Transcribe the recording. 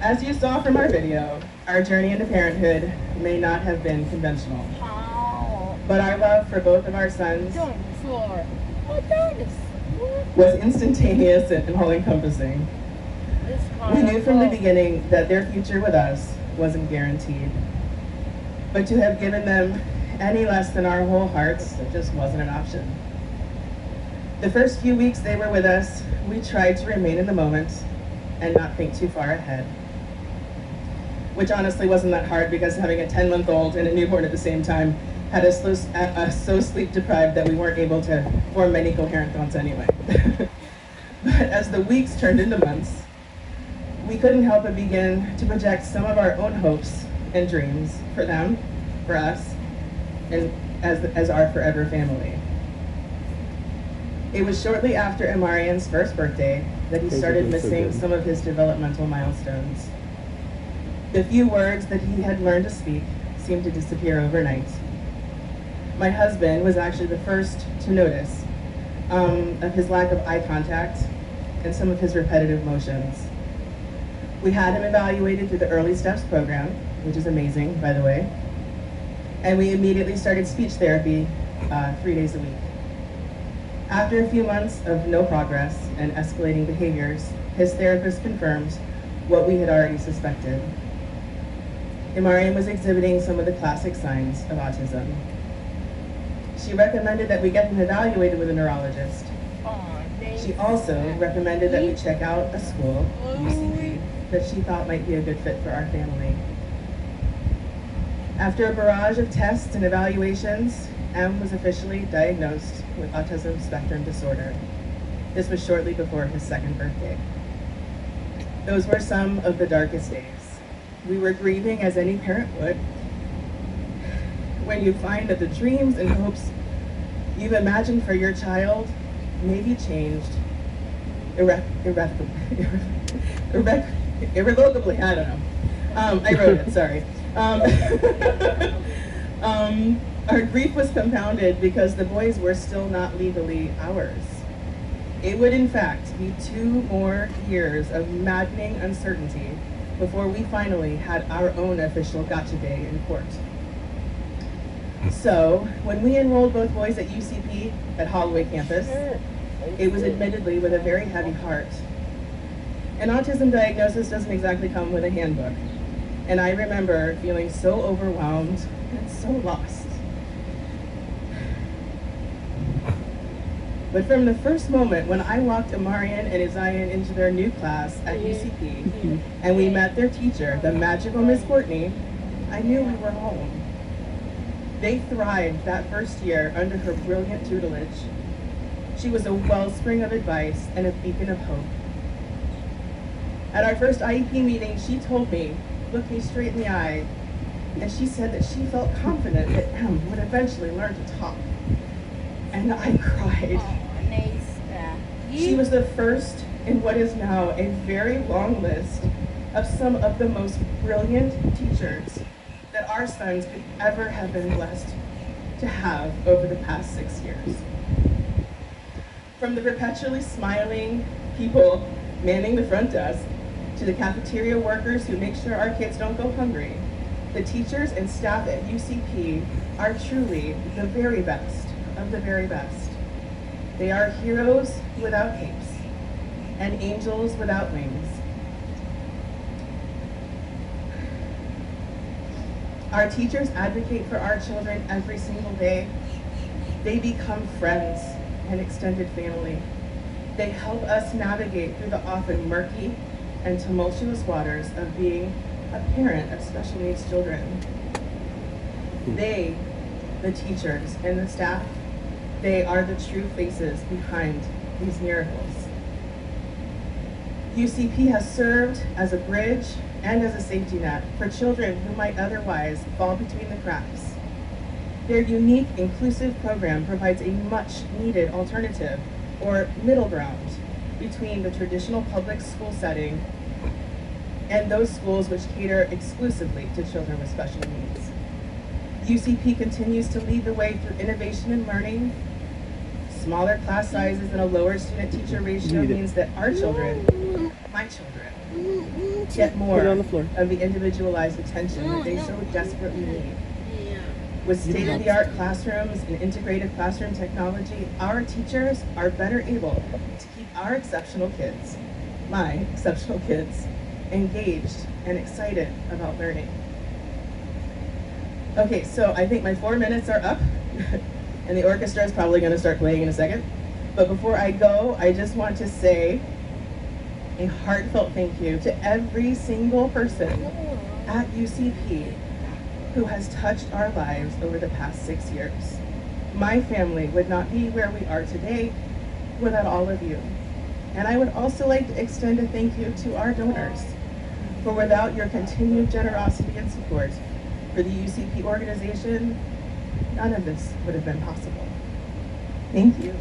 As you saw from our video, our journey into parenthood may not have been conventional, but our love for both of our sons was instantaneous and all-encompassing. We knew from the beginning that their future with us wasn't guaranteed, but to have given them any less than our whole hearts, it just wasn't an option. The first few weeks they were with us, we tried to remain in the moment and not think too far ahead, which honestly wasn't that hard because having a 10-month-old and a newborn at the same time had us so sleep deprived that we weren't able to form many coherent thoughts anyway. But as the weeks turned into months, we couldn't help but begin to project some of our own hopes and dreams for them, for us, and as our forever family. It was shortly after Amarian's first birthday that he started missing some of his developmental milestones. The few words that he had learned to speak seemed to disappear overnight. My husband was actually the first to notice of his lack of eye contact and some of his repetitive motions. We had him evaluated through the Early Steps program, which is amazing, by the way, and we immediately started speech therapy 3 days a week. After a few months of no progress and escalating behaviors, his therapist confirmed what we had already suspected. Imarian was exhibiting some of the classic signs of autism. She recommended that we get him evaluated with a neurologist. She also recommended that we check out a school, UCP, that she thought might be a good fit for our family. After a barrage of tests and evaluations, M was officially diagnosed with autism spectrum disorder. This was shortly before his second birthday. Those were some of the darkest days. We were grieving as any parent would when you find that the dreams and hopes you've imagined for your child may be changed irrevocably. I don't know. I wrote it, sorry. Our grief was compounded because the boys were still not legally ours. It would in fact be 2 more years of maddening uncertainty before we finally had our own official gotcha day in court. So, when we enrolled both boys at UCP at Holloway campus, it was admittedly with a very heavy heart. An autism diagnosis doesn't exactly come with a handbook, and I remember feeling so overwhelmed and so lost. But from the first moment when I walked Amarian and Isaiah into their new class at UCP, and we met their teacher, the magical Miss Courtney, I knew we were home. They thrived that first year under her brilliant tutelage. She was a wellspring of advice and a beacon of hope. At our first IEP meeting, she told me, looked me straight in the eye, and she said that she felt confident that M would eventually learn to talk. And I cried. She was the first in what is now a very long list of some of the most brilliant teachers that our sons could ever have been blessed to have over the past 6 years. From the perpetually smiling people manning the front desk, to the cafeteria workers who make sure our kids don't go hungry, the teachers and staff at UCP are truly the very best of the very best. They are heroes without capes and angels without wings. Our teachers advocate for our children every single day. They become friends and extended family. They help us navigate through the often murky and tumultuous waters of being a parent of special needs children. They, the teachers and the staff, they are the true faces behind these miracles. UCP has served as a bridge and as a safety net for children who might otherwise fall between the cracks. Their unique, inclusive program provides a much-needed alternative, or middle ground, between the traditional public school setting and those schools which cater exclusively to children with special needs. UCP continues to lead the way through innovation in learning. Smaller class sizes and a lower student-teacher ratio means that our children, my children, get more Put it on the floor. of the individualized attention that they so desperately need. With state-of-the-art classrooms and integrated classroom technology, our teachers are better able to keep our exceptional kids, my exceptional kids, engaged and excited about learning. Okay, so I think my 4 minutes are up, and the orchestra is probably going to start playing in a second. But before I go, I just want to say a heartfelt thank you to every single person at UCP who has touched our lives over the past 6 years. My family would not be where we are today without all of you. And I would also like to extend a thank you to our donors, for without your continued generosity and support for the UCP organization, none of this would have been possible. Thank you.